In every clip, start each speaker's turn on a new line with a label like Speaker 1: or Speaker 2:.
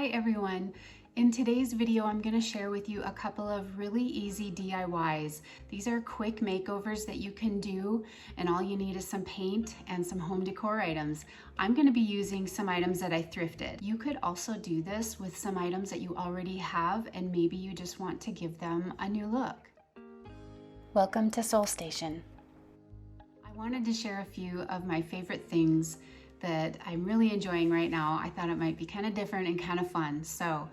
Speaker 1: Hi everyone. In today's video, I'm going to share with you a couple of really easy DIYs. These are quick makeovers that you can do, and all you need is some paint and some home decor items. I'm going to be using some items that I thrifted. You could also do this with some items that you already have, and maybe you just want to give them a new look. Welcome to Soul Station. I wanted to share a few of my favorite things that I'm really enjoying right now. I thought it might be kind of different and kind of fun. So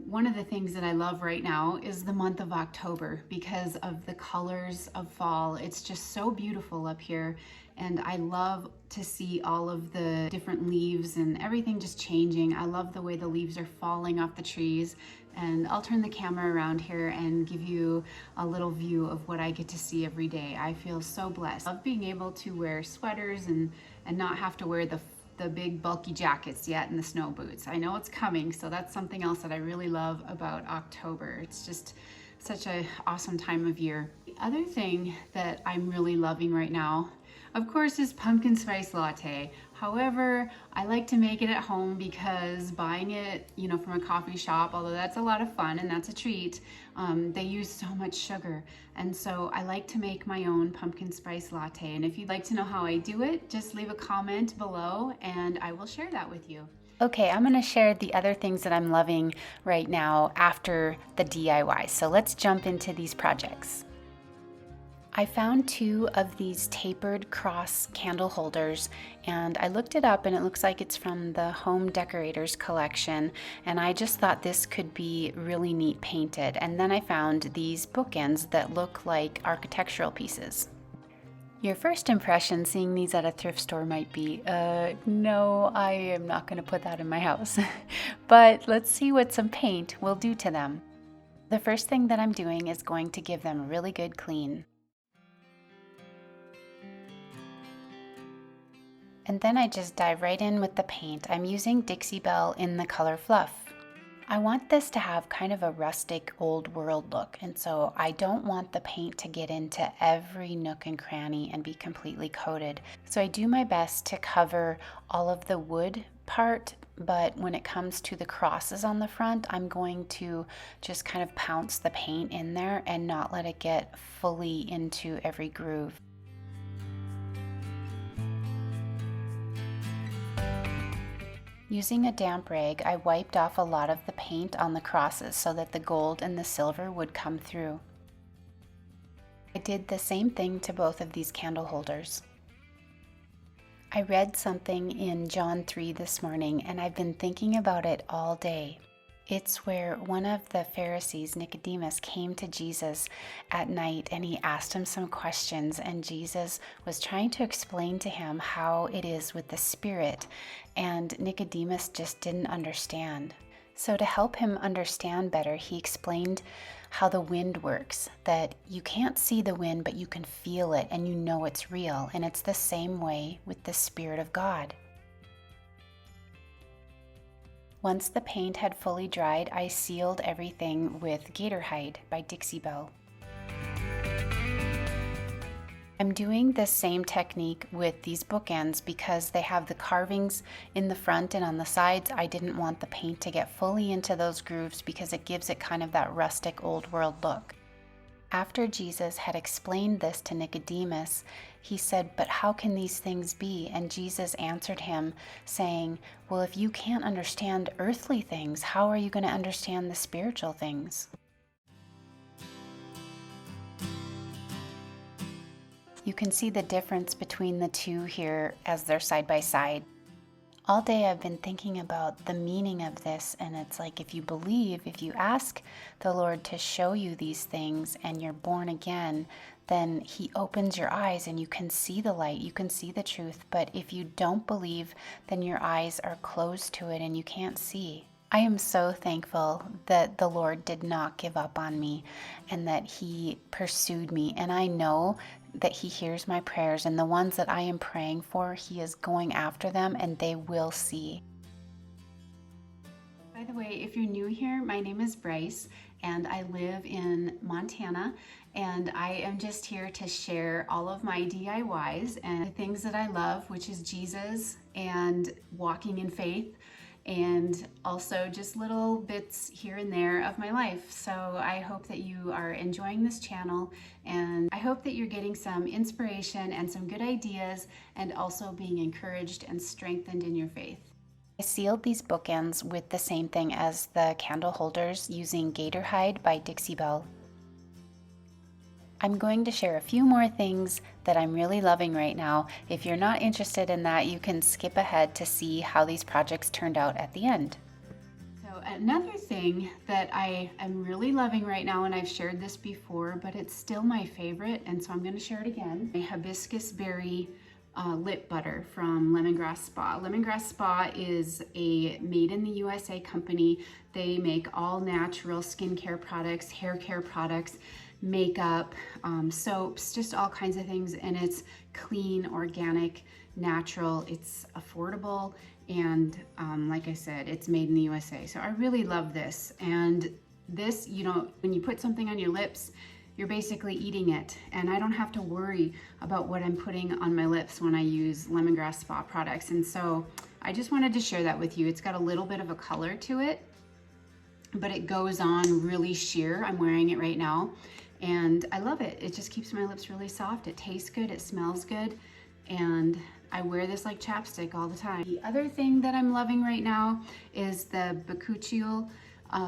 Speaker 1: one of the things that I love right now is the month of October because of the colors of fall. It's just so beautiful up here, and I love to see all of the different leaves and everything just changing. I love the way the leaves are falling off the trees, and I'll turn the camera around here and give you a little view of what I get to see every day. I feel so blessed. I love being able to wear sweaters and not have to wear the big bulky jackets yet and the snow boots. I know it's coming, so that's something else that I really love about October. It's just such an awesome time of year. The other thing that I'm really loving right now, of course, is pumpkin spice latte. However, I like to make it at home because buying it, from a coffee shop, although that's a lot of fun and that's a treat, they use so much sugar. And so I like to make my own pumpkin spice latte. And if you'd like to know how I do it, just leave a comment below and I will share that with you. Okay, I'm going to share the other things that I'm loving right now after the DIY. So let's jump into these projects. I found 2 of these tapered cross candle holders, and I looked it up and it looks like it's from the Home Decorators collection, and I just thought this could be really neat painted. And then I found these bookends that look like architectural pieces. Your first impression seeing these at a thrift store might be, no, I am not going to put that in my house. But let's see what some paint will do to them. The first thing that I'm doing is going to give them a really good clean. And then I just dive right in with the paint. I'm using Dixie Belle in the color Fluff. I want this to have kind of a rustic old world look, and so I don't want the paint to get into every nook and cranny and be completely coated. So I do my best to cover all of the wood part, but when it comes to the crosses on the front, I'm going to just kind of pounce the paint in there and not let it get fully into every groove. Using a damp rag, I wiped off a lot of the paint on the crosses so that the gold and the silver would come through. I did the same thing to both of these candle holders. I read something in John 3 this morning, and I've been thinking about it all day. It's where one of the Pharisees, Nicodemus, came to Jesus at night and he asked him some questions, and Jesus was trying to explain to him how it is with the Spirit, and Nicodemus just didn't understand. So to help him understand better, he explained how the wind works, that you can't see the wind, but you can feel it and you know it's real, and it's the same way with the Spirit of God. Once the paint had fully dried, I sealed everything with Gator Hide by Dixie Belle. I'm doing the same technique with these bookends because they have the carvings in the front and on the sides. I didn't want the paint to get fully into those grooves because it gives it kind of that rustic old world look. After Jesus had explained this to Nicodemus, he said, "But how can these things be?" And Jesus answered him, saying, "Well, if you can't understand earthly things, how are you going to understand the spiritual things?" You can see the difference between the two here as they're side by side. All day I've been thinking about the meaning of this, and it's like if you believe, if you ask the Lord to show you these things and you're born again, then He opens your eyes and you can see the light, you can see the truth. But if you don't believe, then your eyes are closed to it and you can't see. I am so thankful that the Lord did not give up on me and that He pursued me, and I know that He hears my prayers, and the ones that I am praying for, He is going after them and they will see. By the way, if you're new here, my name is Bryce and I live in Montana, and I am just here to share all of my DIYs and the things that I love, which is Jesus and walking in faith and also just little bits here and there of my life. So I hope that you are enjoying this channel, and I hope that you're getting some inspiration and some good ideas, and also being encouraged and strengthened in your faith. I sealed these bookends with the same thing as the candle holders using Gator Hide by Dixie Belle. I'm going to share a few more things that I'm really loving right now. If you're not interested in that, you can skip ahead to see how these projects turned out at the end. So another thing that I am really loving right now, and I've shared this before, but it's still my favorite, and so I'm going to share it again, a hibiscus berry lip butter from Lemongrass Spa. Lemongrass Spa is a made in the USA company. They make all natural skincare products, hair care products, makeup, soaps, just all kinds of things, and it's clean, organic, natural, it's affordable, and like I said, it's made in the USA. So I really love this. And this, you know, when you put something on your lips, you're basically eating it, and I don't have to worry about what I'm putting on my lips when I use Lemongrass Spa products. And so I just wanted to share that with you. It's got a little bit of a color to it, but it goes on really sheer. I'm wearing it right now, and I love it. It just keeps my lips really soft. It tastes good, it smells good, and I wear this like chapstick all the time. The other thing that I'm loving right now is the bakuchiol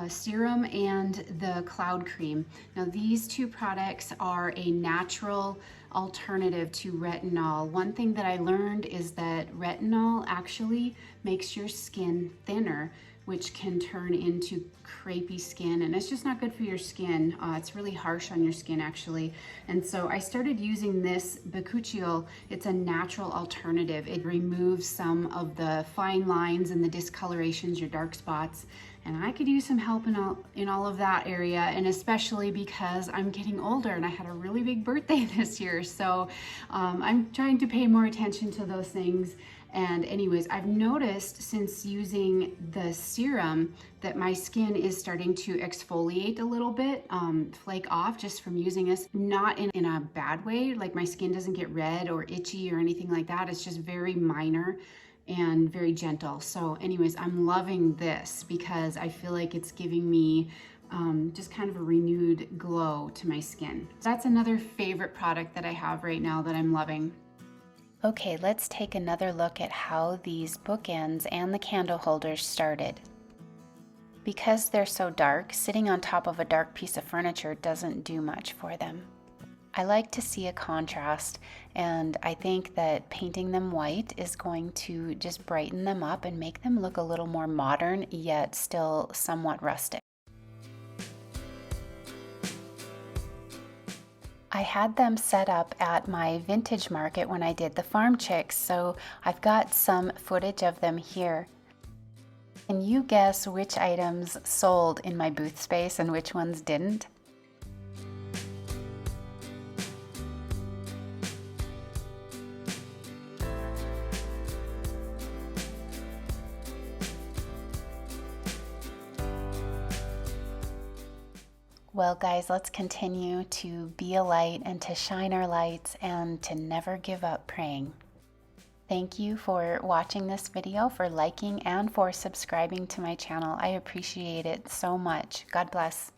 Speaker 1: serum and the cloud cream. Now these two products are a natural alternative to retinol. One thing that I learned is that retinol actually makes your skin thinner, which can turn into crepey skin, and it's just not good for your skin. It's really harsh on your skin actually. And so I started using this bakuchiol. It's a natural alternative. It removes some of the fine lines and the discolorations, your dark spots, and I could use some help in all of that area, and especially because I'm getting older and I had a really big birthday this year. So I'm trying to pay more attention to those things. And anyways, I've noticed since using the serum that my skin is starting to exfoliate a little bit, flake off just from using this, not in a bad way. Like my skin doesn't get red or itchy or anything like that. It's just very minor and very gentle. So anyways, I'm loving this because I feel like it's giving me just kind of a renewed glow to my skin. So that's another favorite product that I have right now that I'm loving. Okay, let's take another look at how these bookends and the candle holders started. Because they're so dark, sitting on top of a dark piece of furniture doesn't do much for them. I like to see a contrast, and I think that painting them white is going to just brighten them up and make them look a little more modern, yet still somewhat rustic. I had them set up at my vintage market when I did the farm chicks, so I've got some footage of them here. Can you guess which items sold in my booth space and which ones didn't? Well, guys, let's continue to be a light and to shine our lights and to never give up praying. Thank you for watching this video, for liking, and for subscribing to my channel. I appreciate it so much. God bless.